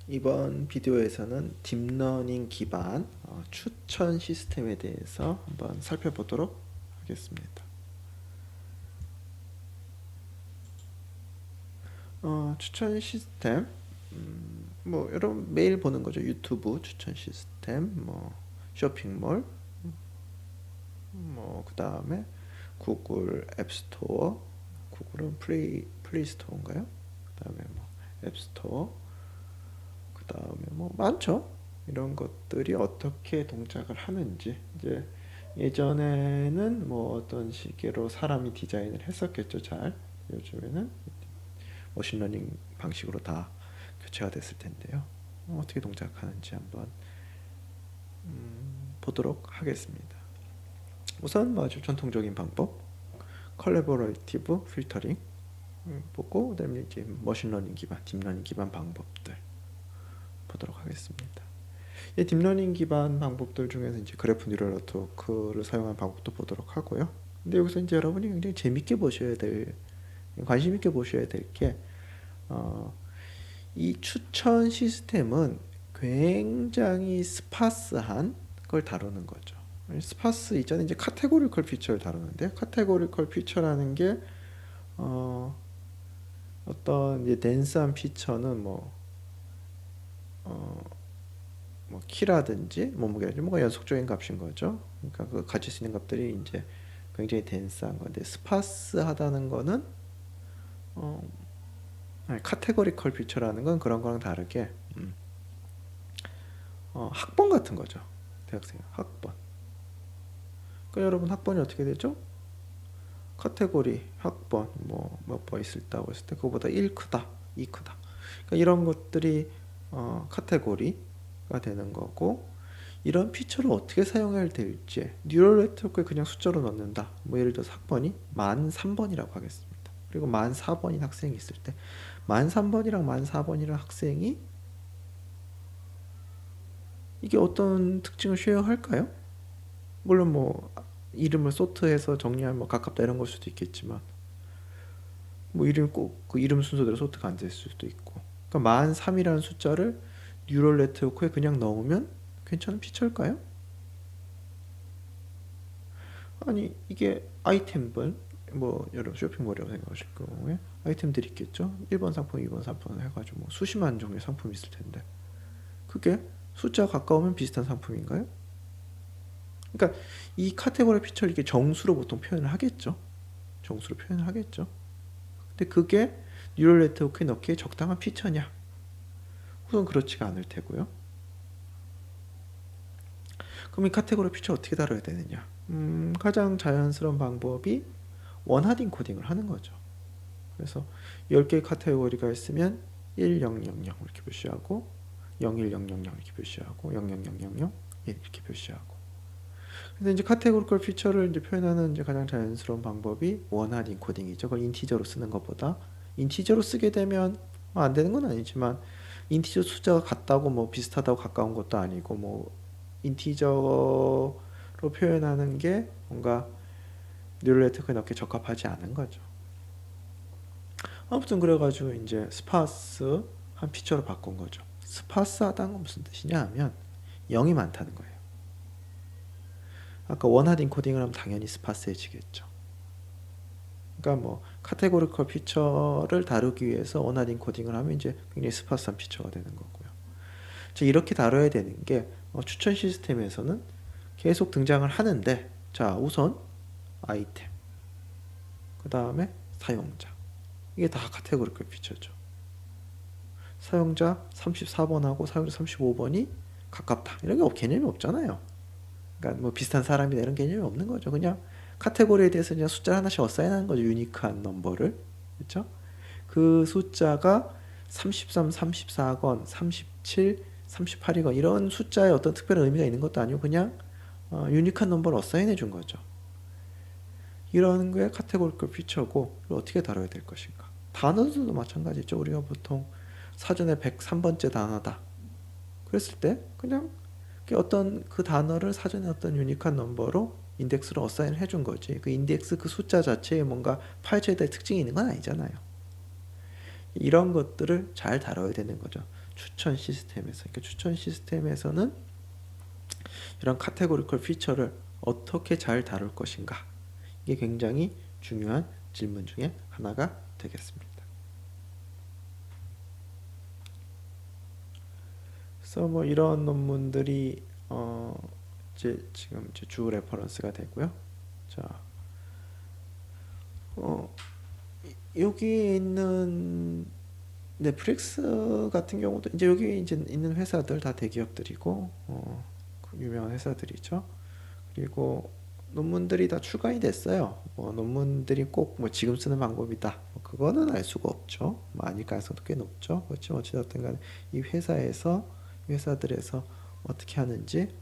이번 비디오에서는 딥러닝 기반 추천 시스템에 대해서 한번 살펴보도록 하겠습니다. 추천 시스템, 뭐 여러분 매일 보는 거죠. 유튜브 추천 시스템, 뭐 쇼핑몰, 뭐 그 다음에 구글 앱스토어, 구글은 플레이스토어인가요? 그 다음에 뭐 앱스토어, 그 다음에 뭐 많죠. 이런 것들이 어떻게 동작을 하는지 이제 예전에는 뭐 어떤 식으로 사람이 디자인을 했었겠죠. 잘 요즘에는 머신러닝 방식으로 다 교체가 됐을 텐데요. 어떻게 동작하는지 한번 보도록 하겠습니다. 우선 뭐 아주 전통적인 방법 컬래버레이티브 필터링 보고, 그다음에 이제 머신러닝 기반 딥러닝 기반 방법들 보도록 하겠습니다. 이 딥러닝 기반 방법들 중에서 이제 그래프 뉴럴 네트워크를 사용한 방법도 보도록 하고요. 근데 여기서 이제 여러분이 굉장히 재밌게 보셔야 될, 관심 있게 보셔야 될 게, 이 추천 시스템은 굉장히 스파스한 걸 다루는 거죠. 스파스 이전에 이제 카테고리컬 피처를 다루는데, 카테고리컬 피처라는 게 어떤 이제 덴스한 피처는 뭐 키라든지 몸무게라든지 뭔가 연속적인 값인 거죠. 그러니까 그 가질 수 있는 값들이 이제 굉장히 덴스한 건데, 스파스하다는 거는 카테고리컬 피처라는 건 그런 거랑 다르게 학번 같은 거죠. 대학생 학번. 그러니까 여러분 학번이 어떻게 되죠? 카테고리 학번 몇 번 있을 때고 했을 때 그거보다 1 크다, 2 크다. 그러니까 이런 것들이 카테고리가 되는 거고, 이런 피처를 어떻게 사용해야 될지 뉴럴 네트워크에 그냥 숫자로 넣는다. 뭐 예를 들어서 학번이 만 3번이라고 하겠습니다. 그리고 만 4번인 학생이 있을 때 만 3번이랑 만 4번이라는 학생이 이게 어떤 특징을 쉐어할까요? 물론 뭐 이름을 소트해서 정리하면 뭐 가깝다 이런 걸 수도 있겠지만, 뭐 이름 꼭 그 이름 순서대로 소트가 안 될 수도 있고. 그러니까 만 3이라는 숫자를 뉴럴 네트워크에 그냥 넣으면 괜찮은 피처일까요? 아니 이게 아이템별, 뭐 여러분 쇼핑몰이라고 생각하실 경우에 아이템들이 있겠죠. 1번 상품, 2번 상품 해가지고 뭐 수십만 종류의 상품이 있을 텐데, 그게 숫자가 가까우면 비슷한 상품인가요? 그러니까 이 카테고리 피처를 이게 정수로 보통 표현을 하겠죠. 정수로 표현을 하겠죠. 근데 그게 뉴럴 네트워크에 넣기에 적당한 피처냐? 우선 그렇지가 않을 테고요. 그럼 이 카테고리 피처 어떻게 다뤄야 되느냐? 가장 자연스러운 방법이 원하딩 코딩을 하는 거죠. 그래서 10개의 카테고리가 있으면 1000 이렇게 표시하고, 01000 이렇게 표시하고, 00000 이렇게 표시하고. 그래서 이제 카테고리컬 피처를 이제 표현하는 이제 가장 자연스러운 방법이 원하딩 코딩이죠. 그걸 인티저로 쓰는 것보다, 인티저로 쓰게 되면 안 되는 건 아니지만, 인티저 숫자가 같다고 뭐 비슷하다고 가까운 것도 아니고, 뭐 인티저로 표현하는 게 뭔가 뉴럴 네트워크에 넣기에 적합하지 않은 거죠. 아무튼 그래가지고 이제 스파스 한 피처로 바꾼 거죠. 스파스하다는 건 무슨 뜻이냐 하면 0이 많다는 거예요. 아까 원하딩 코딩을 하면 당연히 스파스해지겠죠. 그러니까 뭐 카테고리컬 피처를 다루기 위해서 원하딩 코딩을 하면 이제 굉장히 스파스한 피처가 되는 거고요. 자, 이렇게 다뤄야 되는 게 추천 시스템에서는 계속 등장을 하는데, 자 우선 아이템, 그 다음에 사용자, 이게 다 카테고리컬 피처죠. 사용자 34번하고 사용자 35번이 가깝다 이런 게 개념이 없잖아요. 그러니까 뭐 비슷한 사람이다 이런 개념이 없는 거죠. 그냥 카테고리에 대해서 그냥 숫자 하나씩 어사인하는 거죠. 유니크한 넘버를. 그렇죠? 그 숫자가 33, 34건, 37, 38이건 이런 숫자에 어떤 특별한 의미가 있는 것도 아니고 그냥 유니크한 넘버를 어사인해 준 거죠. 이런 게 카테고리컬 피처고, 어떻게 다뤄야 될 것인가. 단어들도 마찬가지죠. 우리가 보통 사전에 103번째 단어다 그랬을 때 그냥 어떤 그 단어를 사전에 어떤 유니크한 넘버로 인덱스로 어사인을 해준 거지, 그 인덱스 그 숫자 자체에 뭔가 파헤쳐야 될 특징이 있는 건 아니잖아요. 이런 것들을 잘 다뤄야 되는 거죠. 추천 시스템에서. 그러니까 추천 시스템에서는 이런 카테고리컬 피처를 어떻게 잘 다룰 것인가. 이게 굉장히 중요한 질문 중에 하나가 되겠습니다. 그래서 뭐 이런 논문들이 지금 이제 주 레퍼런스가 되고요. 자, 여기 있는 넷플릭스 같은 경우도 이제 여기 이제 있는 회사들 다 대기업들이고 유명한 회사들이죠. 그리고 논문들이 다 출간이 됐어요. 논문들이 꼭 뭐 지금 쓰는 방법이다. 그거는 알 수가 없죠. 아닐 가능성도 꽤 높죠. 그렇지만 어찌됐든 간에 이 회사들에서 어떻게 하는지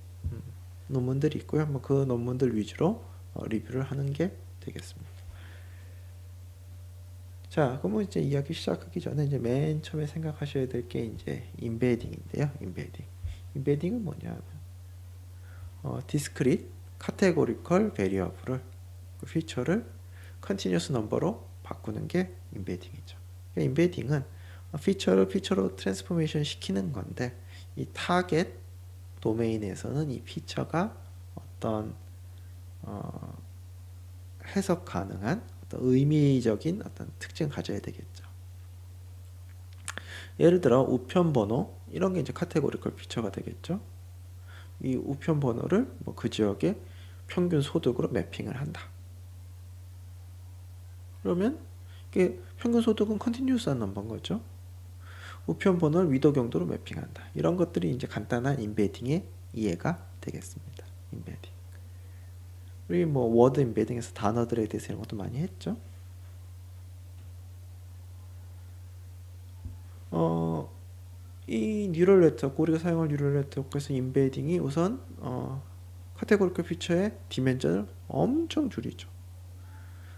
논문들이 있고요. 그 논문들 위주로 리뷰를 하는 게 되겠습니다. 자, 그러면 이제 이야기 시작하기 전에 이제 맨 처음에 생각하셔야 될 게 이제 인베딩인데요. 인베딩은 뭐냐면 discrete categorical variable을 그 피처를 continuous number로 바꾸는 게 인베딩이죠. 인베딩은 피처로 트랜스포메이션 시키는 건데 이 타겟 도메인에서는 이 피처가 어떤 해석 가능한 어떤 의미적인 어떤 특징을 가져야 되겠죠. 예를 들어 우편 번호 이런 게 이제 카테고리컬 피처가 되겠죠. 이 우편 번호를 뭐 그 지역의 평균 소득으로 매핑을 한다. 그러면 이게 평균 소득은 컨티뉴스한 넘버인 거죠. 우편 번호를 위도 경도로 매핑한다. 이런 것들이 이제 간단한 인베딩의 이해가 되겠습니다. 인베딩. 우리 뭐 워드 인베딩에서 단어들에 대해서 이런 것도 많이 했죠. 이 뉴럴 네트워크, 우리가 사용할 뉴럴 네트워크에서 인베딩이 우선 카테고리컬 피처의 디멘전을 엄청 줄이죠.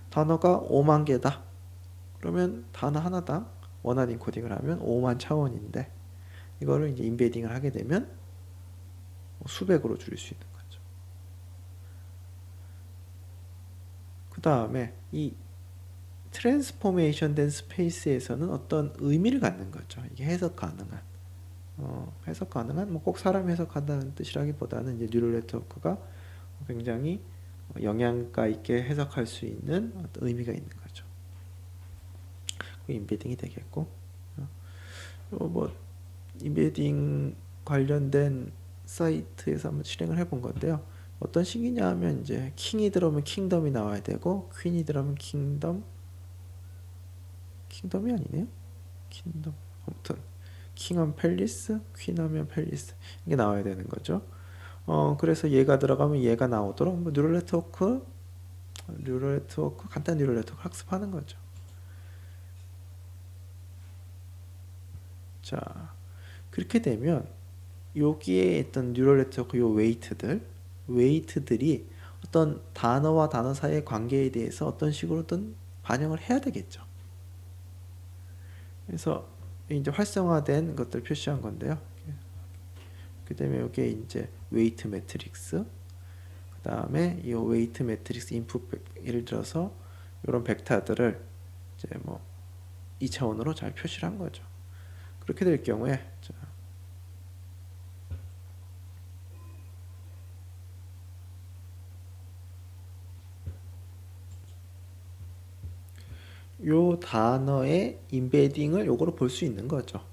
단어가 5만 개다. 그러면 단어 하나당 원한 인코딩을 하면 5만 차원인데 이거를 이제 인베딩을 하게 되면 수백으로 줄일 수 있는 거죠. 그 다음에 이 트랜스포메이션 된 스페이스에서는 어떤 의미를 갖는 거죠. 이게 해석 가능한 뭐 꼭 사람이 해석한다는 뜻이라기보다는 이제 뉴럴 네트워크가 굉장히 영양가 있게 해석할 수 있는 어떤 의미가 있는 거죠. 그 인베딩이 되겠고, 뭐 인베딩 관련된 사이트에서 한번 실행을 해본 건데요. 어떤 식이냐 하면 이제 킹이 들어오면 킹덤이 나와야 되고 퀸이 들어오면 킹덤이 아니네요. 킹덤 아무튼 킹하면 팰리스, 퀸하면 팰리스 이게 나와야 되는 거죠. 그래서 얘가 들어가면 얘가 나오도록 뭐 뉴럴 네트워크 간단 뉴럴 네트워크 학습하는 거죠. 자, 그렇게 되면 여기에 있던 뉴럴 네트워크 요 웨이트들이 어떤 단어와 단어 사이의 관계에 대해서 어떤 식으로든 반영을 해야 되겠죠. 그래서 이제 활성화된 것들 표시한 건데요. 그 다음에 여기에 이제 웨이트 매트릭스, 그 다음에 이 웨이트 매트릭스 인풋, 예를 들어서 이런 벡터들을 이제 뭐 2차원으로 잘 표시를 한 거죠. 그렇게 될 경우에 요 단어의 인베딩을 요거로 볼 수 있는 거죠.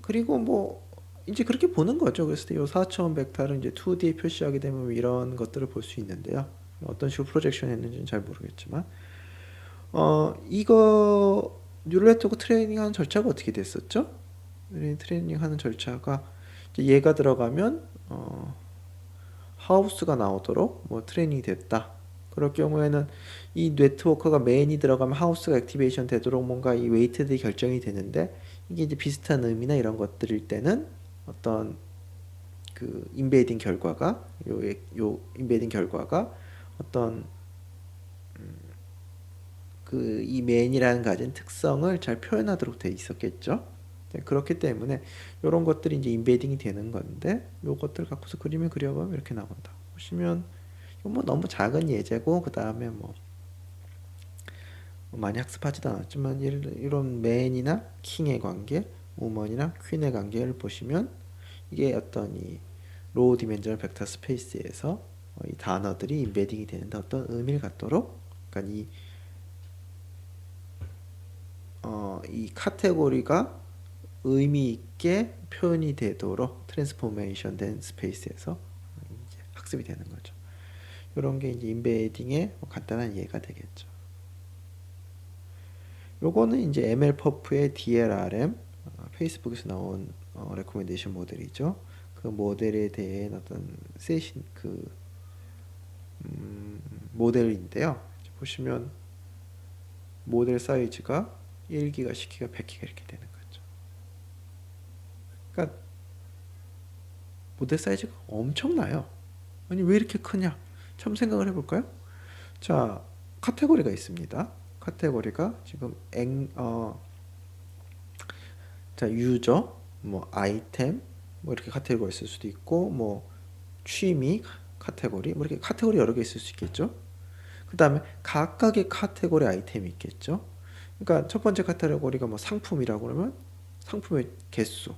그리고 뭐 이제 그렇게 보는 거죠. 그래서 요 4차원 벡터를 이제 2D에 표시하게 되면 이런 것들을 볼 수 있는데요. 어떤 식으로 프로젝션 했는지는 잘 모르겠지만 이거 뉴럴 네트워크 트레이닝하는 절차가 어떻게 됐었죠? 트레이닝하는 절차가 얘가 들어가면 하우스가 나오도록 뭐 트레이닝이 됐다. 그럴 경우에는 이 네트워크가 메인이 들어가면 하우스가 액티베이션 되도록 뭔가 이 웨이트들이 결정이 되는데 이게 이제 비슷한 의미나 이런 것들일 때는 어떤 그 인베딩 결과가 요 인베딩 결과가 어떤 그 이 메인이라는 가진 특성을 잘 표현하도록 돼 있었겠죠. 네, 그렇기 때문에 이런 것들이 이제 인베딩이 되는 건데 요것들 갖고서 그림을 그려보면 이렇게 나온다. 보시면 이거 뭐 너무 작은 예제고 그 다음에 뭐 많이 학습하지도 않았지만 이런 맨이나 킹의 관계, 우먼이나 퀸의 관계를 보시면 이게 어떤 이 로우 디멘전al 벡터 스페이스에서 이 단어들이 인베딩이 되는데 어떤 의미를 갖도록, 그러니까 이 카테고리가 의미 있게 표현이 되도록 트랜스포메이션 된 스페이스에서 이제 학습이 되는 거죠. 이런 게 이제 인베딩의 간단한 예가 되겠죠. 요거는 이제 MLPerf의 DLRM, 페이스북에서 나온 레코멘데이션 모델이죠. 그 모델에 대한 어떤 세신 모델인데요. 보시면 모델 사이즈가 1기가, 10기가, 100기가 이렇게 되는 거죠. 그러니까 모델 사이즈가 엄청나요. 아니 왜 이렇게 크냐? 참 생각을 해볼까요? 자, 카테고리가 있습니다. 카테고리가 지금 자, 유저, 뭐 아이템, 뭐 이렇게 카테고리가 있을 수도 있고, 뭐 취미 카테고리, 뭐 이렇게 카테고리 여러 개 있을 수 있겠죠. 그 다음에 각각의 카테고리 아이템이 있겠죠. 그러니까 첫 번째 카테고리가 뭐 상품이라고 그러면 상품의 개수.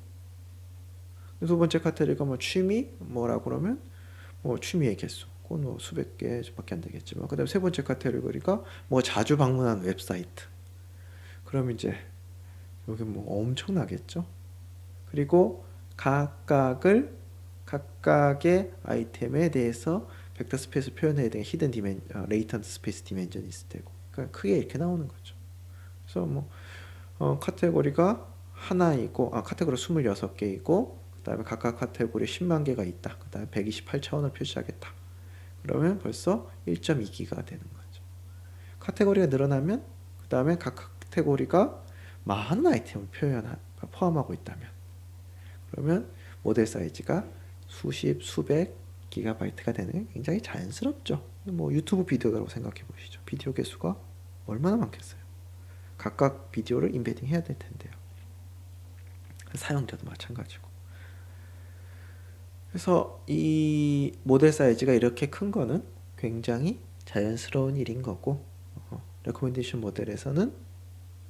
두 번째 카테고리가 뭐 취미 뭐라고 그러면 뭐 취미의 개수. 그건 뭐 수백 개밖에 안 되겠지만, 그다음에 세 번째 카테고리가 뭐 자주 방문한 웹사이트. 그러면 이제 여기 뭐 엄청나겠죠. 그리고 각각의 아이템에 대해서 벡터 스페이스 표현해야 되는 히든 레이턴트 스페이스 디멘전이 있을 테고, 그러니까 크게 이렇게 나오는 거죠. 그래서 뭐 카테고리가 하나이고, 카테고리 26개이고, 그 다음에 각각 카테고리 10만 개가 있다. 그 다음에 128차원을 표시하겠다. 그러면 벌써 1.2기가 되는 거죠. 카테고리가 늘어나면, 그 다음에 각 카테고리가 많은 아이템을 포함하고 있다면, 그러면 모델 사이즈가 수십, 수백 기가바이트가 되는 게 굉장히 자연스럽죠. 뭐 유튜브 비디오라고 생각해 보시죠. 비디오 개수가 얼마나 많겠어요. 각각 비디오를 인베딩 해야 될 텐데요. 사용자도 마찬가지고. 그래서 이 모델 사이즈가 이렇게 큰 거는 굉장히 자연스러운 일인 거고, 레코멘데이션 모델에서는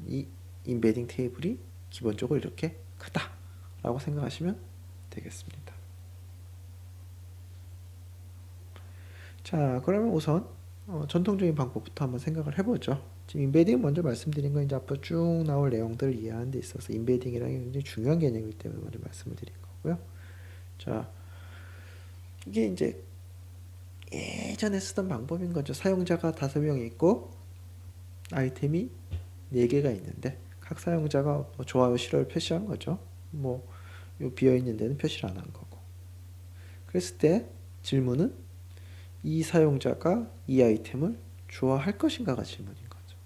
이 인베딩 테이블이 기본적으로 이렇게 크다라고 생각하시면 되겠습니다. 자, 그러면 우선 전통적인 방법부터 한번 생각을 해보죠. 지금 인베딩 먼저 말씀드린 건 이제 앞으로 쭉 나올 내용들을 이해하는 데 있어서 인베딩이라는 게 굉장히 중요한 개념이기 때문에 먼저 말씀을 드린 거고요. 자, 이게 이제 예전에 쓰던 방법인 거죠. 사용자가 5명이 있고 아이템이 4개가 있는데 각 사용자가 뭐 좋아요, 싫어를 표시한 거죠. 뭐 비어있는 데는 표시를 안 한 거고. 그랬을 때 질문은 이 사용자가 이 아이템을 좋아할 것인가가 질문인 거죠.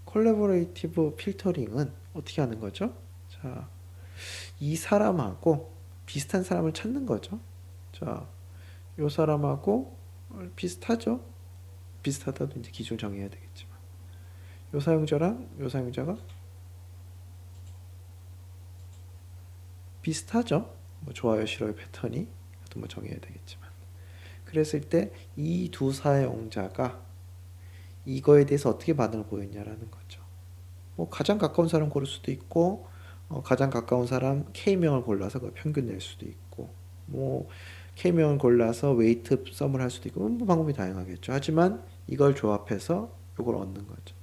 콜라보레이티브 필터링은 어떻게 하는 거죠? 자, 이 사람하고 비슷한 사람을 찾는 거죠. 자, 요 사람하고 비슷하죠? 비슷하다도 이제 기준을 정해야 되겠지만, 요 사용자랑 요 사용자가 비슷하죠? 뭐 좋아요, 싫어요 패턴이 또 뭐 정해야 되겠지만, 그랬을 때 이 두 사용자가 이거에 대해서 어떻게 반응을 보였냐라는 거죠. 뭐 가장 가까운 사람 고를 수도 있고, 가장 가까운 사람 K명을 골라서 그 평균 낼 수도 있고, 뭐 K명을 골라서 웨이트 썸을 할 수도 있고, 뭐 방법이 다양하겠죠. 하지만 이걸 조합해서 이걸 얻는 거죠.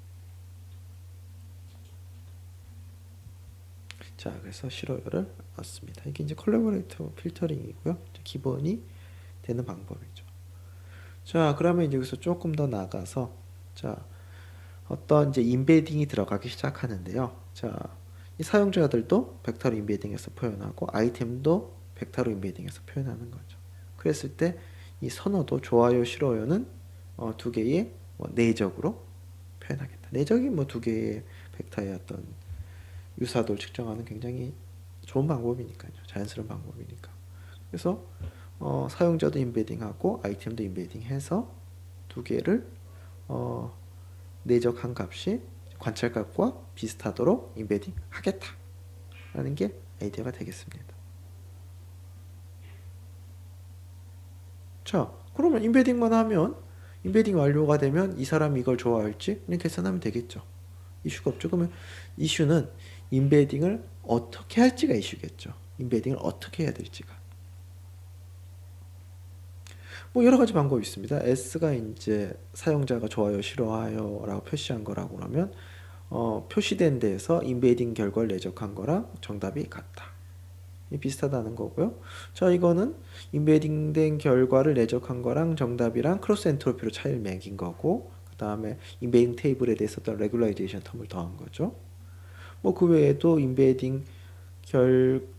자, 그래서 싫어요를 얻습니다. 이게 이제 콜라보레이터 필터링이고요. 기본이 되는 방법이죠. 자, 그러면 이제 여기서 조금 더 나가서, 자, 어떤 이제 인베딩이 들어가기 시작하는데요. 자, 이 사용자들도 벡터로 인베딩해서 표현하고 아이템도 벡터로 인베딩해서 표현하는 거죠. 그랬을 때 이 선호도 좋아요, 싫어요는 두 개의 내적으로 표현하겠다. 내적이 뭐 두 개의 벡터의 어떤 유사도를 측정하는 굉장히 좋은 방법이니까요. 자연스러운 방법이니까. 그래서 사용자도 인베딩하고 아이템도 인베딩해서 두 개를 내적한 값이 관찰값과 비슷하도록 인베딩 하겠다라는 게 아이디어가 되겠습니다. 자, 그러면 인베딩만 하면 인베딩 완료가 되면 이 사람이 이걸 좋아할지 그냥 계산하면 되겠죠. 이슈가 없죠. 그러면 이슈는 인베딩을 어떻게 할지가 이슈겠죠. 인베딩을 어떻게 해야 될지가. 뭐 여러 가지 방법이 있습니다. S가 이제 사용자가 좋아요, 싫어하요라고 표시한 거라고 그러면 표시된 데에서 인베딩 결과를 내적한 거랑 정답이 같다. 비슷하다는 거고요. 자, 이거는 인베딩 된 결과를 내적한 거랑 정답이랑 크로스 엔트로피로 차이를 매긴 거고, 그 다음에 인베딩 테이블에 대해서 어떤 레귤라이제이션 텀을 더한 거죠. 뭐 그 외에도 인베딩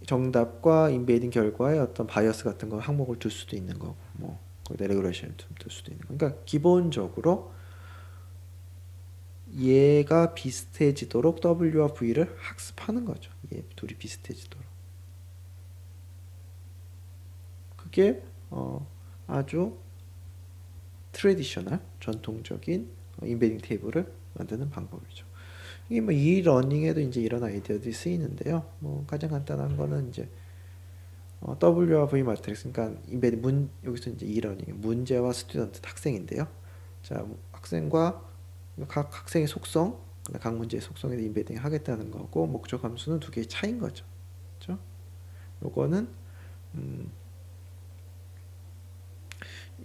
정답과 인베딩 결과에 어떤 바이어스 같은 거 항목을 둘 수도 있는 거고, 뭐 거기다 레귤레이션 둘 수도 있는 거. 그러니까 기본적으로 얘가 비슷해지도록 W와 V를 학습하는 거죠. 얘 둘이 비슷해지도록. 그게 아주 트레디셔널, 전통적인 인베딩 테이블을 만드는 방법이죠. 이게 뭐 이 러닝에도 이제 이런 아이디어들이 쓰이는데요. 뭐 가장 간단한 거는 이제 W와 V 마트릭스, 그러니까 인베딩 여기서 이제 이 러닝 문제와 스튜던트 학생인데요. 자, 학생과 각 학생의 속성, 각 문제의 속성에 대해 인베딩 하겠다는 거고, 목적 함수는 두 개의 차이인 거죠. 그렇죠? 요거는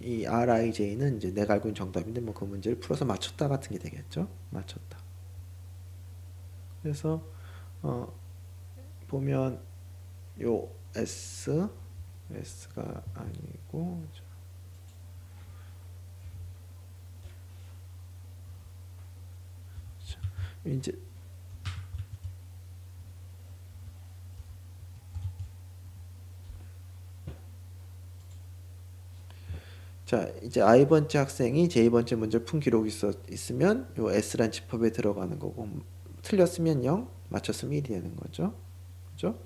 이 RIJ는 이제 내가 알고 있는 정답인데 뭐 그 문제를 풀어서 맞췄다 같은 게 되겠죠. 맞췄다. 그래서 보면 요 S가 아니고 이제 자, 이제 I번째 학생이 J번째 문제를 푼 기록이 있으면 요 S란 집합에 들어가는 거고, 틀렸으면 0, 맞췄으면 1이 되는 거죠. 그죠?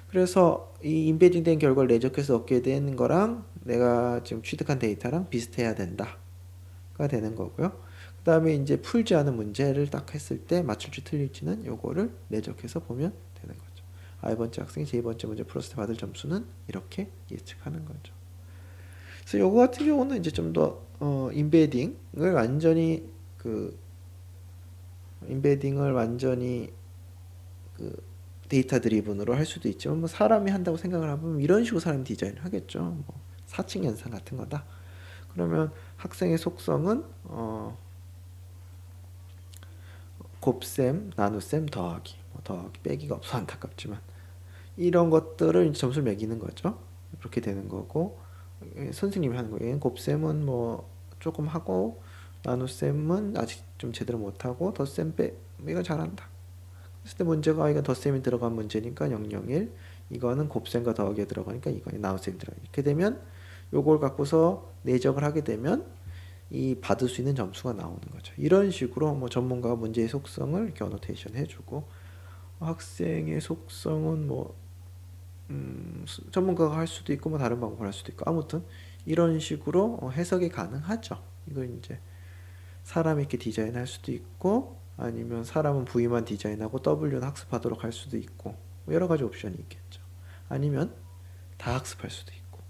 그래서 이 인베딩 된 결과를 내적해서 얻게 되는 거랑 내가 지금 취득한 데이터랑 비슷해야 된다가 되는 거고요. 그 다음에 이제 풀지 않은 문제를 딱 했을 때 맞출지 틀릴지는 요거를 내적해서 보면 되는 거죠. I번째 학생이 J번째 문제 풀었을 때 받을 점수는 이렇게 예측하는 거죠. 그래서 요거 같은 경우는 이제 좀 더 인베딩을 완전히 그 데이터 드리븐으로 할 수도 있지만 뭐 사람이 한다고 생각을 하면 이런 식으로 사람이 디자인을 하겠죠. 뭐 사칭 현상 같은 거다. 그러면 학생의 속성은 곱셈, 나눗셈, 더하기. 뭐 더하기, 빼기가 없어 안타깝지만 이런 것들을 이제 점수를 매기는 거죠. 이렇게 되는 거고, 선생님이 하는 거예요. 곱셈은 뭐 조금 하고 나눗셈은 아직 좀 제대로 못하고 덧셈 이건 잘한다. 그랬을 때 문제가 이건 덧셈이 들어간 문제니까 001, 이거는 곱셈과 더하기에 들어가니까 이거는 나눗셈이 들어가. 이렇게 되면 요걸 갖고서 내적을 하게 되면 이 받을 수 있는 점수가 나오는 거죠. 이런 식으로 뭐 전문가가 문제의 속성을 이렇게 어노테이션 해주고, 학생의 속성은 뭐 전문가가 할 수도 있고 뭐 다른 방법을 할 수도 있고, 아무튼 이런 식으로 해석이 가능하죠. 이걸 이제 사람이 이렇게 디자인할 수도 있고, 아니면 사람은 V만 디자인하고 W는 학습하도록 할 수도 있고, 뭐 여러 가지 옵션이 있겠죠. 아니면 다 학습할 수도 있고,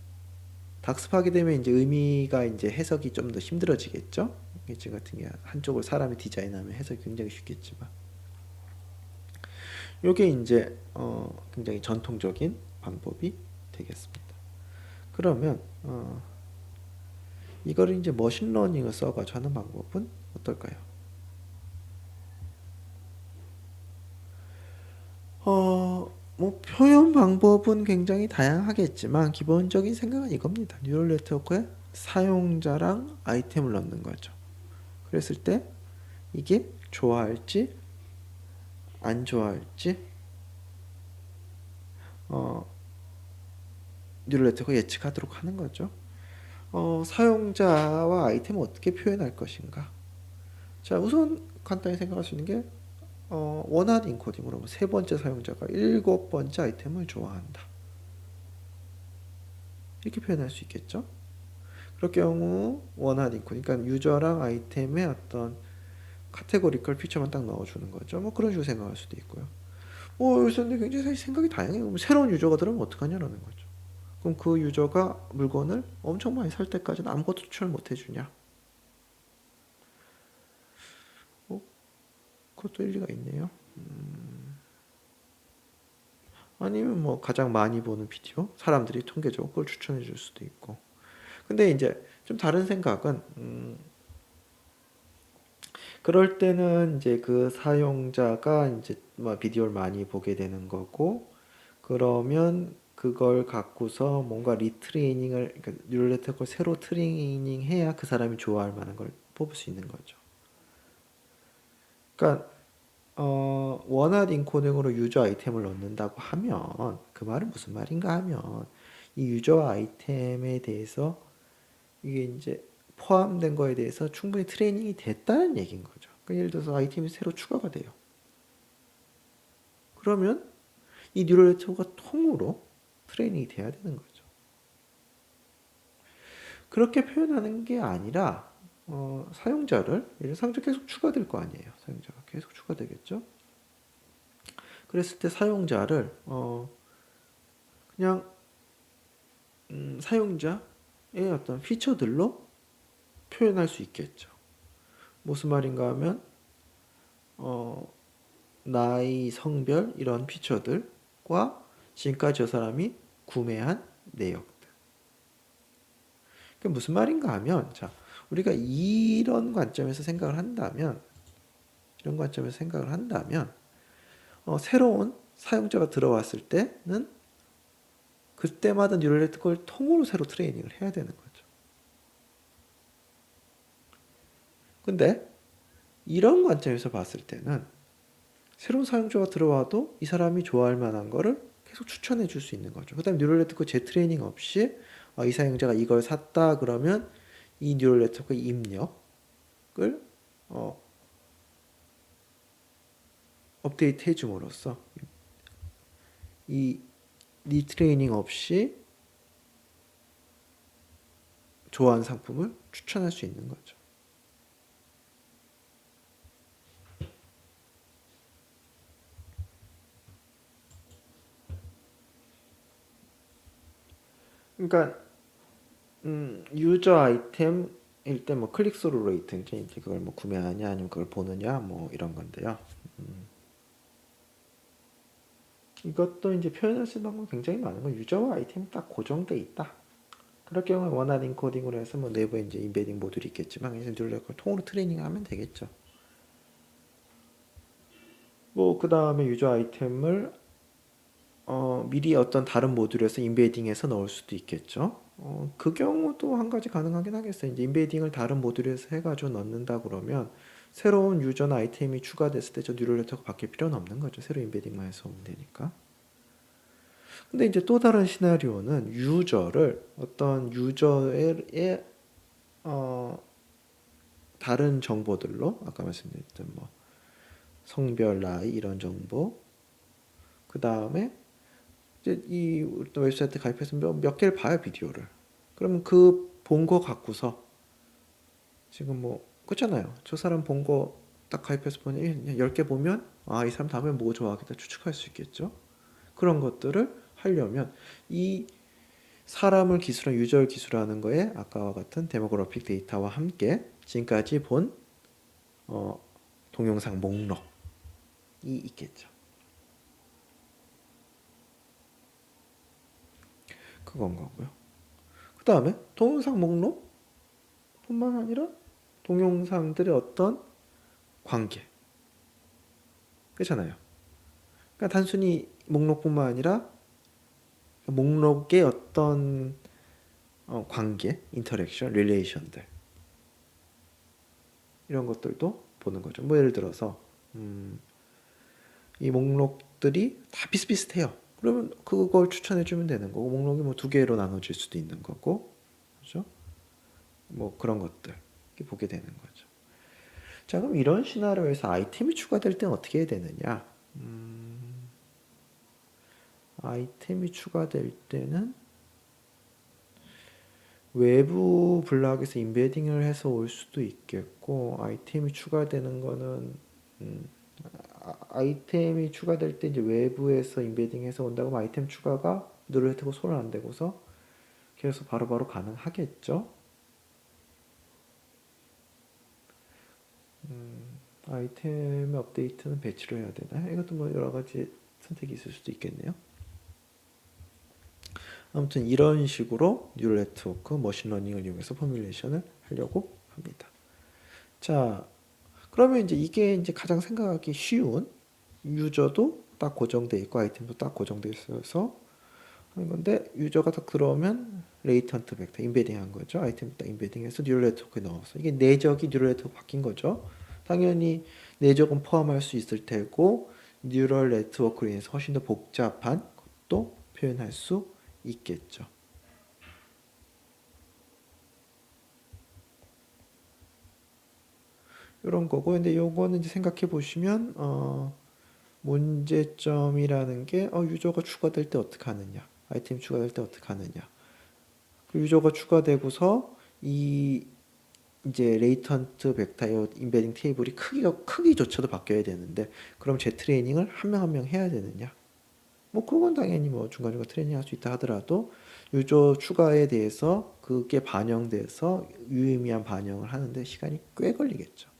다 학습하게 되면 이제 의미가 이제 해석이 좀 더 힘들어지겠죠. 지금 같은 경우 한쪽을 사람이 디자인하면 해석이 굉장히 쉽겠지만, 요게 이제 굉장히 전통적인 방법이 되겠습니다. 그러면 이거를 이제 머신러닝을 써가지고 하는 방법은 어떨까요? 뭐 표현 방법은 굉장히 다양하겠지만 기본적인 생각은 이겁니다. 뉴럴 네트워크에 사용자랑 아이템을 넣는 거죠. 그랬을 때 이게 좋아할지 안 좋아할지 뉴럴 네트워크가 예측하도록 하는 거죠. 사용자와 아이템을 어떻게 표현할 것인가. 자, 우선 간단히 생각할 수 있는 게 원하는 인코딩으로 세 번째 사용자가 7번째 아이템을 좋아한다. 이렇게 표현할 수 있겠죠. 그럴 경우 원하는 인코딩, 그러니까 유저랑 아이템의 어떤 카테고리컬 피처만 딱 넣어주는 거죠. 뭐 그런 식으로 생각할 수도 있고요. 여기서 근데 굉장히 생각이 다양해요. 그럼 새로운 유저가 들어오면 어떡하냐라는 거죠. 그럼 그 유저가 물건을 엄청 많이 살 때까지는 아무것도 추천을 못 해주냐? 그것도 일리가 있네요. 아니면 뭐 가장 많이 보는 비디오, 사람들이 통계적으로 그걸 추천해 줄 수도 있고. 근데 이제 좀 다른 생각은, 그럴 때는 이제 그 사용자가 이제 뭐 비디오를 많이 보게 되는 거고, 그러면 그걸 갖고서 뭔가 리트레이닝을, 그러니까 뉴럴 네트워크를 새로 트레이닝 해야 그 사람이 좋아할 만한 걸 뽑을 수 있는 거죠. 그러니까 원활 인코딩으로 유저 아이템을 넣는다고 하면 그 말은 무슨 말인가 하면 이 유저 아이템에 대해서 이게 이제 포함된 거에 대해서 충분히 트레이닝이 됐다는 얘기인 거죠. 그러니까 예를 들어서 아이템이 새로 추가가 돼요. 그러면 이 뉴럴 네트워크가 통으로 트레이닝이 돼야 되는 거죠. 그렇게 표현하는 게 아니라 사용자를, 사용자 계속 추가될 거 아니에요. 사용자가 계속 추가되겠죠. 그랬을 때 사용자를 그냥 사용자의 어떤 피처들로 표현할 수 있겠죠. 무슨 말인가 하면 나이, 성별 이런 피처들과 지금까지 저 사람이 구매한 내역들. 그게 무슨 말인가 하면, 자, 우리가 이런 관점에서 생각을 한다면, 새로운 사용자가 들어왔을 때는 그때마다 뉴럴 네트워크를 통으로 새로 트레이닝을 해야 되는 거죠. 근데 이런 관점에서 봤을 때는 새로운 사용자가 들어와도 이 사람이 좋아할 만한 거를 계속 추천해 줄 수 있는 거죠. 그 다음에 뉴럴 네트워크 재트레이닝 없이 이 사용자가 이걸 샀다 그러면 이 뉴럴 네트워크 입력을 업데이트 해줌으로써 이 리트레이닝 없이 좋아하는 상품을 추천할 수 있는 거죠. 그러니까 유저 아이템일 때 뭐 클릭스루 레이트, 이제 그걸 뭐 구매하냐 아니면 그걸 보느냐 뭐 이런 건데요. 이것도 이제 표현할 수 있는 방법이 굉장히 많은 건 유저와 아이템이 딱 고정돼 있다. 그럴 경우에 원활 인코딩으로 해서 뭐 내부에 이제 인베딩 모듈이 있겠지만 이제 그걸 통으로 트레이닝하면 되겠죠. 뭐 그 다음에 유저 아이템을 미리 어떤 다른 모듈에서 인베딩해서 넣을 수도 있겠죠. 그 경우도 한 가지 가능하긴 하겠어요. 이제 인베딩을 다른 모듈에서 해가지고 넣는다 그러면 새로운 유저나 아이템이 추가됐을 때 저 뉴럴 네트워크 바뀔 필요는 없는 거죠. 새로 인베딩만 해서 오면 되니까. 근데 이제 또 다른 시나리오는 유저를 어떤 유저의 다른 정보들로 아까 말씀드렸던 뭐 성별, 나이 이런 정보, 그 다음에 이제 이 웹사이트 가입해서 몇 개를 봐요 비디오를. 그러면 그 본 거 갖고서 지금 뭐 그렇잖아요. 저 사람 본 거 딱 가입해서 보니 10개 보면 이 사람 다음에 뭐 좋아하겠다 추측할 수 있겠죠. 그런 것들을 하려면 이 사람을 기술한 유저를 기술하는 거에 아까와 같은 데모그래픽 데이터와 함께 지금까지 본 동영상 목록이 있겠죠. 그건 거고요. 그 다음에 동영상 목록뿐만 아니라 동영상들의 어떤 관계. 그렇잖아요. 그러니까 단순히 목록뿐만 아니라 목록의 어떤 관계, 인터랙션, 릴레이션들 이런 것들도 보는 거죠. 뭐 예를 들어서 이 목록들이 다 비슷비슷해요. 그러면 그걸 추천해주면 되는 거고 목록이 뭐 2개로 나눠질 수도 있는 거고, 그렇죠? 뭐 그런 것들 보게 되는 거죠. 자, 그럼 이런 시나리오에서 아이템이 추가될 때는 어떻게 해야 되느냐? 아이템이 추가될 때는 외부 블락에서 인베딩을 해서 올 수도 있겠고, 아이템이 추가되는 거는 아이템이 추가될 때 이제 외부에서 인베딩해서 온다고 하면 아이템 추가가 누를 혜택고 손을 안 대고서 계속 바로바로 가능하겠죠. 아이템의 업데이트는 배치로 해야 되나? 이것도 뭐 여러 가지 선택이 있을 수도 있겠네요. 아무튼 이런 식으로 뉴럴 네트워크 머신러닝을 이용해서 포뮬레이션을 하려고 합니다. 자, 그러면 이제 이게 이제 가장 생각하기 쉬운, 유저도 딱 고정돼 있고 아이템도 딱 고정돼 있어서 하는 건데, 유저가 딱 들어오면 레이턴트 벡터 인베딩 한 거죠. 아이템 딱 인베딩해서 뉴럴 네트워크에 넣어서, 이게 내적이 뉴럴 네트워크 바뀐 거죠. 당연히 내적은 포함할 수 있을 테고 뉴럴 네트워크로 인해서 훨씬 더 복잡한 것도 표현할 수 있겠죠. 이런 거고, 근데 요거는 이제 생각해 보시면 문제점이라는 게 유저가 추가될 때 어떻게 하느냐, 아이템 추가될 때 어떻게 하느냐. 그 유저가 추가되고서 이 이제 레이턴트 벡터의 인베딩 테이블이 크기조차도 바뀌어야 되는데, 그럼 재트레이닝을 한 명 한 명 해야 되느냐? 뭐 그건 당연히 뭐 중간중간 트레이닝 할 수 있다 하더라도 유저 추가에 대해서 그게 반영돼서 유의미한 반영을 하는데 시간이 꽤 걸리겠죠.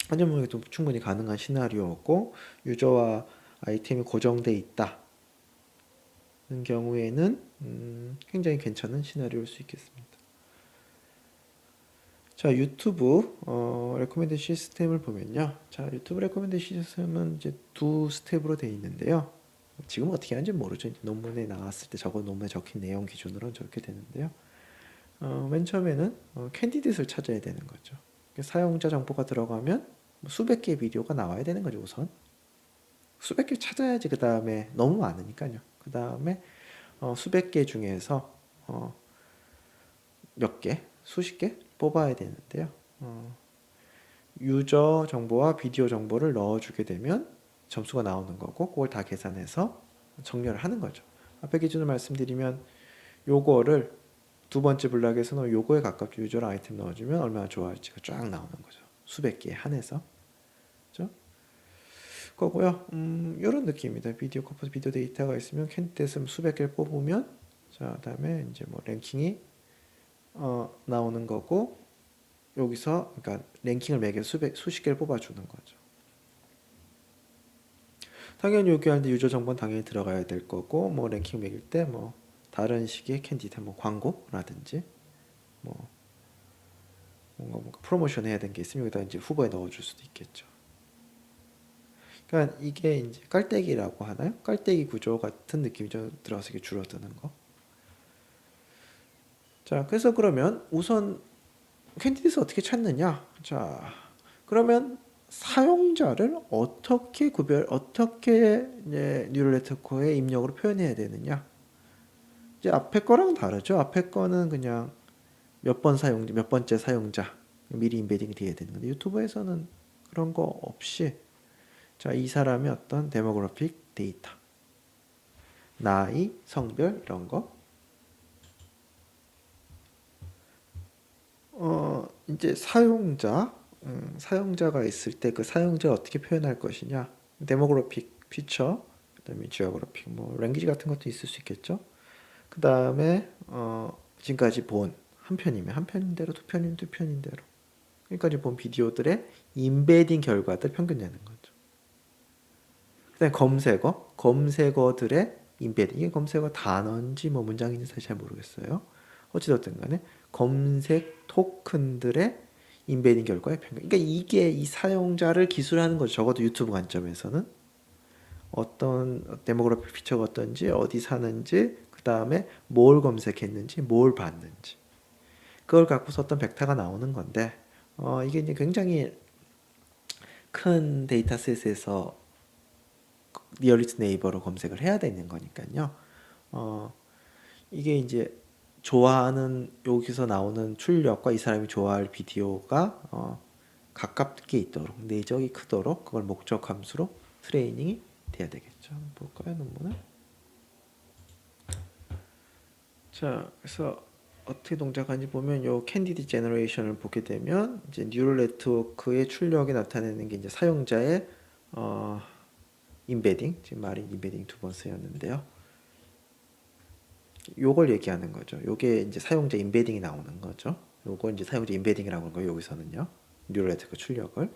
하지만 이게 또 충분히 가능한 시나리오고, 유저와 아이템이 고정돼 있다는 경우에는 굉장히 괜찮은 시나리오일 수 있겠습니다. 자, 유튜브 레코멘드 시스템을 보면요. 자, 유튜브 레코멘드 시스템은 이제 두 스텝으로 되어 있는데요. 지금 어떻게 하는지 모르죠. 논문에 나왔을 때 논문에 적힌 내용 기준으로는 저렇게 되는데요. 맨 처음에는 캔디데이트를 찾아야 되는 거죠. 사용자 정보가 들어가면 수백 개의 비디오가 나와야 되는 거죠. 우선 수백 개 찾아야지. 그 다음에 너무 많으니까요. 그 다음에 수백 개 중에서 몇 개, 수십 개 뽑아야 되는데요. 유저 정보와 비디오 정보를 넣어주게 되면 점수가 나오는 거고, 그걸 다 계산해서 정렬을 하는 거죠. 앞에 기준을 말씀드리면 요거를 두 번째 블락에서는 요거에 가깝게 유저랑 아이템 넣어주면 얼마나 좋아할지가 쫙 나오는 거죠. 수백 개에 한해서. 그죠? 거고요. 이런 느낌입니다. 비디오 커퍼스 비디오 데이터가 있으면 캔디데이트 수백 개를 뽑으면, 자, 그다음에 이제 뭐 랭킹이 나오는 거고, 여기서 그러니까 랭킹을 매겨 수십 개를 뽑아주는 거죠. 당연히 여기 하는데 유저 정보는 당연히 들어가야 될 거고, 뭐 랭킹 매길 때 뭐 다른 식의 캔디드, 뭐 광고라든지 뭐 뭔가 프로모션 해야 되는 게 있으면 여기다 이제 후보에 넣어줄 수도 있겠죠. 그러니까 이게 이제 깔때기라고 하나요? 깔때기 구조 같은 느낌이 좀 들어서 이게 줄어드는 거. 자, 그래서 그러면 우선 캔디데이트 어떻게 찾느냐? 자, 그러면 사용자를 어떻게 이제 뉴럴 네트워크의 입력으로 표현해야 되느냐? 이제 앞에 거랑 다르죠. 앞에 거는 그냥 몇 번째 사용자 미리 인베딩이 돼야 되는 건데, 유튜브에서는 그런 거 없이, 자, 이 사람의 어떤 데모그래픽 데이터, 나이, 성별 이런 거, 이제 사용자가 있을 때 그 사용자를 어떻게 표현할 것이냐, 데모그래픽 피처, 그다음에 지오그래픽, 뭐 랭귀지 같은 것도 있을 수 있겠죠. 그 다음에 지금까지 본 한 편이면 한 편인대로, 두 편이면 두 편인대로, 여기까지 본 비디오들의 인베딩 결과들 평균 내는 거죠. 그다음에 검색어들의 인베딩, 이게 검색어 단어인지 뭐 문장인지 사실 잘 모르겠어요. 어찌됐든 간에 검색 토큰들의 인베딩 결과의 평균. 그러니까 이게 이 사용자를 기술하는 거죠. 적어도 유튜브 관점에서는 어떤 데모그래픽 피처가 어떤지, 어디 사는지, 그 다음에 뭘 검색했는지, 뭘 봤는지, 그걸 갖고서 어떤 벡터가 나오는 건데, 이게 이제 굉장히 큰 데이터셋에서 니어리스트 네이버로 검색을 해야 되는 거니까요. 이게 이제 좋아하는, 여기서 나오는 출력과 이 사람이 좋아할 비디오가 가깝게 있도록, 내적이 크도록 그걸 목적 함수로 트레이닝이 돼야 되겠죠. 볼까요, 논문을? 자, 그래서 어떻게 동작하는지 보면 요 캔디드 제너레이션을 보게 되면 이제 뉴럴 네트워크의 출력에 나타내는 게 이제 사용자의 인베딩, 지금 말이 인베딩 두 번 쓰였는데요. 요걸 얘기하는 거죠. 요게 이제 사용자 임베딩이 나오는 거죠. 요거 이제 사용자 임베딩이라고 하는 거예요. 여기서는요. 뉴럴 네트워크 출력을.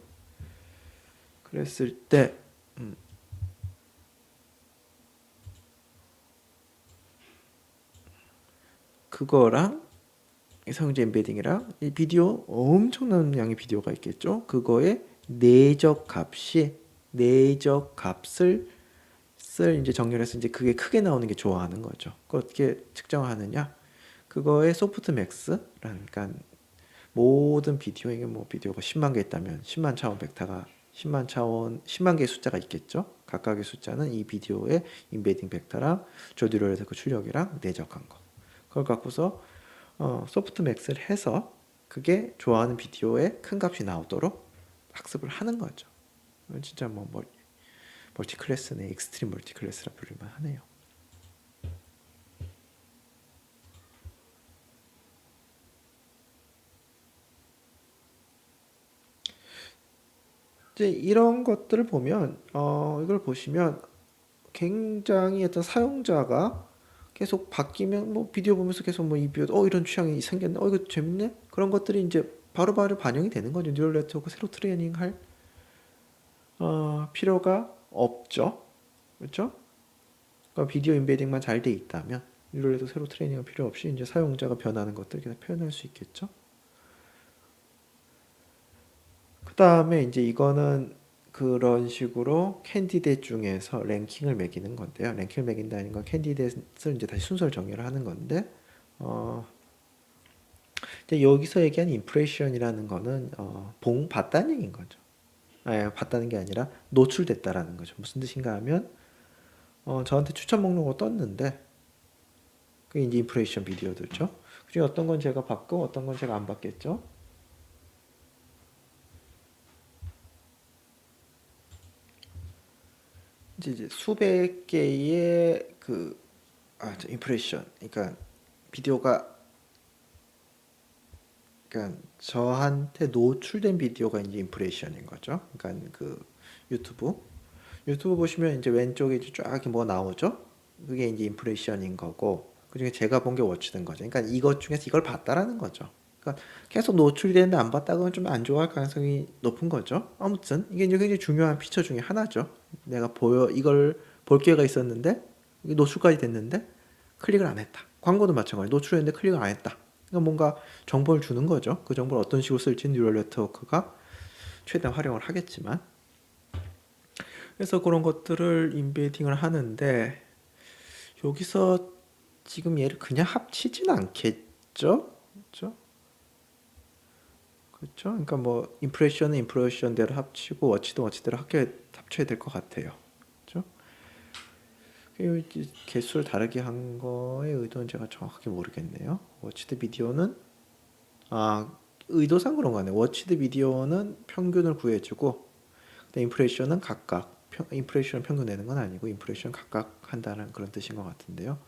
그랬을 때 그거랑 이 사용자 임베딩이랑 이 비디오 엄청난 양의 비디오가 있겠죠. 그거의 내적 값을 이제 정렬해서 이제 그게 크게 나오는 게 좋아하는 거죠. 그걸 어떻게 측정하느냐? 그거의 소프트맥스라는, 그러니까 모든 비디오, 이게 뭐 비디오가 10만 개 있다면 10만 차원 벡터가 10만 개의 숫자가 있겠죠. 각각의 숫자는 이 비디오의 임베딩 벡터랑 조듀럴 네트워크 출력이랑 내적한 거. 그걸 갖고서 소프트 맥스를 해서 그게 좋아하는 비디오에 큰 값이 나오도록 학습을 하는 거죠. 진짜 뭐 멀티 클래스네, 익스트림 멀티 클래스라 부를만 하네요. 이제 이런 것들을 보면 이걸 보시면 굉장히 어떤 사용자가 계속 바뀌면 뭐 비디오 보면서 계속 뭐 이 비디오 이런 취향이 생겼네, 이거 재밌네, 그런 것들이 이제 바로바로 반영이 되는 거죠. 뉴럴 네트워크 새로 트레이닝할 필요가 없죠. 그렇죠? 그러니까 비디오 임베딩만 잘 돼 있다면 뉴럴 네트워크 새로 트레이닝할 필요 없이 이제 사용자가 변하는 것들 그냥 표현할 수 있겠죠. 그 다음에 이제 이거는 그런 식으로 캔디데이트 중에서 랭킹을 매기는 건데요. 랭킹을 매긴다는 건 캔디데이트를 이제 다시 순서를 정의를 하는 건데, 이제 여기서 얘기한 임프레션이라는 거는 봤다는 얘기인 거죠. 봤다는 게 아니라 노출됐다라는 거죠. 무슨 뜻인가 하면 저한테 추천 목록을 떴는데 그게 이제 임프레션 비디오들죠. 그중에 어떤 건 제가 봤고 어떤 건 제가 안 봤겠죠. 이제 수백 개의 임프레션, 그러니까 비디오가, 그러니까 저한테 노출된 비디오가 이제 임프레션인 거죠. 그러니까 그 유튜브 보시면 이제 왼쪽에 이제 쫙 뭐 나오죠. 그게 이제 임프레션인 거고, 그중에 제가 본 게 워치된 거죠. 그러니까 이것 중에서 이걸 봤다라는 거죠. 그러니까 계속 노출이 되는데 안 봤다 그러면 좀 안 좋아할 가능성이 높은 거죠. 아무튼 이게 이제 굉장히 중요한 피처 중에 하나죠. 내가 이걸 볼 기회가 있었는데 이게 노출까지 됐는데 클릭을 안 했다. 광고도 마찬가지. 노출했는데 클릭을 안 했다. 그러니까 뭔가 정보를 주는 거죠. 그 정보를 어떤 식으로 쓸지 뉴럴 네트워크가 최대한 활용을 하겠지만, 그래서 그런 것들을 임베딩을 하는데 여기서 지금 얘를 그냥 합치진 않겠죠? 그렇죠? 그렇죠? 그러니까 뭐 임프레션은 임프레션대로 합치고 워치도 워치대로 합쳐야 될 것 같아요. 그렇죠? 개수를 다르게 한 거의 의도는 제가 정확하게 모르겠네요. 워치드 비디오는 의도상 그런 거네. 워치드 비디오는 평균을 구해주고, 임프레션은 각각 임프레션 평균 내는 건 아니고 임프레션 각각 한다는 그런 뜻인 것 같은데요.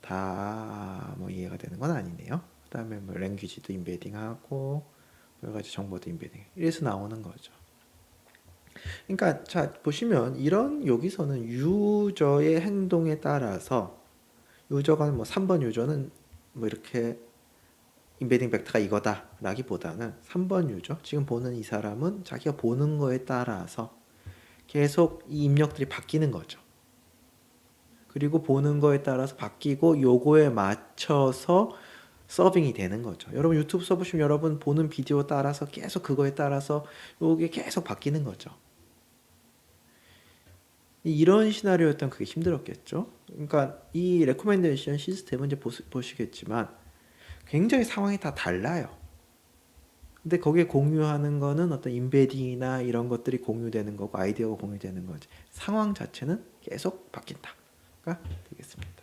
다 뭐 이해가 되는 건 아니네요. 그 다음에 뭐 랭귀지도 임베딩하고 여러 가지 정보도 임베딩. 이래서 나오는 거죠. 그러니까 자 보시면 이런 여기서는 유저의 행동에 따라서 유저가 뭐 3번 유저는 뭐 이렇게 임베딩 벡터가 이거다 라기보다는 3번 유저, 지금 보는 이 사람은 자기가 보는 거에 따라서 계속 이 입력들이 바뀌는 거죠. 그리고 보는 거에 따라서 바뀌고 요거에 맞춰서 서빙이 되는 거죠. 여러분 유튜브 써보시면 여러분 보는 비디오 따라서 계속 그거에 따라서 요게 계속 바뀌는 거죠. 이런 시나리오였던 그게 힘들었겠죠. 그러니까 이 레코멘데이션 시스템은 이제 보시겠지만 굉장히 상황이 다 달라요. 근데 거기에 공유하는 거는 어떤 임베딩이나 이런 것들이 공유되는 거고 아이디어가 공유되는 거지. 상황 자체는 계속 바뀐다가 되겠습니다.